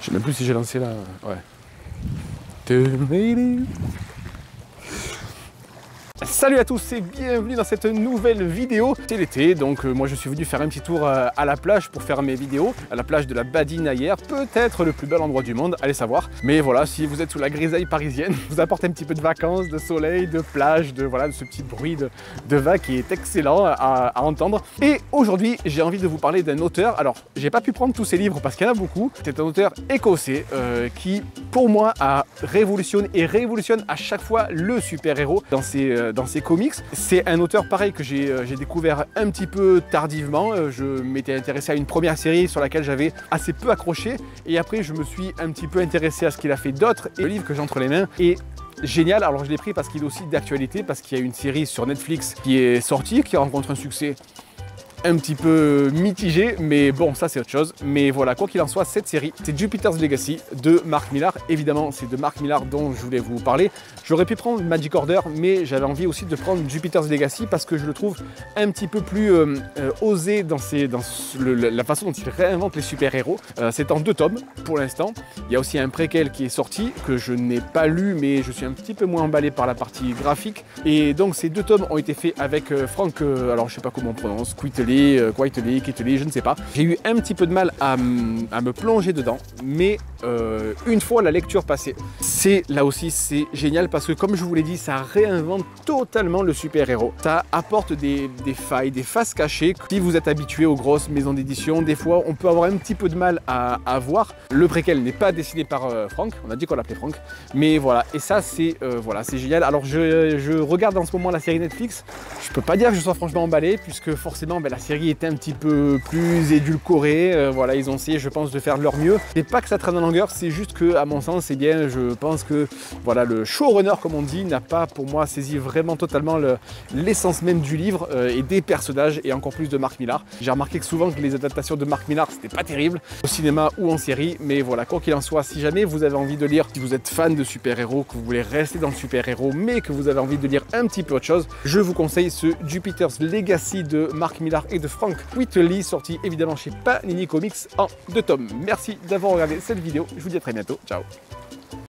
Je sais même plus si j'ai lancé là. Ouais. Salut à tous et bienvenue dans cette nouvelle vidéo. C'est l'été, donc moi je suis venu faire un petit tour à la plage pour faire mes vidéos, à la plage de la Badine hier, peut-être le plus bel endroit du monde, allez savoir. Mais voilà, si vous êtes sous la grisaille parisienne, vous apportez un petit peu de vacances, de soleil, de plage, de ce petit bruit de vagues qui est excellent à entendre. Et aujourd'hui, j'ai envie de vous parler d'un auteur. Alors, j'ai pas pu prendre tous ses livres parce qu'il y en a beaucoup. C'est un auteur écossais qui, pour moi, révolutionne à chaque fois le super-héros dans ses comics. C'est un auteur pareil que j'ai découvert un petit peu tardivement. Je m'étais intéressé à une première série sur laquelle j'avais assez peu accroché et après je me suis un petit peu intéressé à ce qu'il a fait d'autres et le livre que j'ai entre les mains est génial. Alors je l'ai pris parce qu'il est aussi d'actualité, parce qu'il y a une série sur Netflix qui est sortie, qui rencontre un succès un petit peu mitigé, mais bon, ça c'est autre chose. Mais voilà, quoi qu'il en soit, cette série, c'est Jupiter's Legacy de Mark Millar. Évidemment, c'est de Mark Millar dont je voulais vous parler. J'aurais pu prendre Magic Order, mais j'avais envie aussi de prendre Jupiter's Legacy parce que je le trouve un petit peu plus osé dans la façon dont il réinvente les super-héros. C'est en 2 tomes pour l'instant. Il y a aussi un préquel qui est sorti, que je n'ai pas lu, mais je suis un petit peu moins emballé par la partie graphique. Et donc ces 2 tomes ont été faits avec Frank, alors je sais pas comment on prononce, Quitely, je ne sais pas. J'ai eu un petit peu de mal à me plonger dedans, mais une fois la lecture passée, là aussi c'est génial parce que comme je vous l'ai dit, ça réinvente totalement le super-héros. Ça apporte des failles, des faces cachées. Si vous êtes habitué aux grosses maisons d'édition, des fois on peut avoir un petit peu de mal à voir. Le préquel n'est pas dessiné par Frank, on a dit qu'on l'appelait Frank, mais voilà, et ça c'est voilà, c'est génial. Alors je regarde en ce moment la série Netflix, je peux pas dire que je sois franchement emballé puisque forcément la série est un petit peu plus édulcorée, voilà, ils ont essayé je pense de faire de leur mieux. C'est pas que ça traîne en longueur, c'est juste que à mon sens, je pense que voilà, le showrunner comme on dit n'a pas pour moi saisi vraiment totalement l'essence même du livre et des personnages et encore plus de Mark Millar. J'ai remarqué que souvent que les adaptations de Mark Millar c'était pas terrible au cinéma ou en série, mais voilà, quoi qu'il en soit, si jamais vous avez envie de lire, si vous êtes fan de super-héros, que vous voulez rester dans le super-héros mais que vous avez envie de lire un petit peu autre chose, je vous conseille ce Jupiter's Legacy de Mark Millar et de Frank Quitely, sorti évidemment chez Panini Comics en 2 tomes. Merci d'avoir regardé cette vidéo, je vous dis à très bientôt, ciao.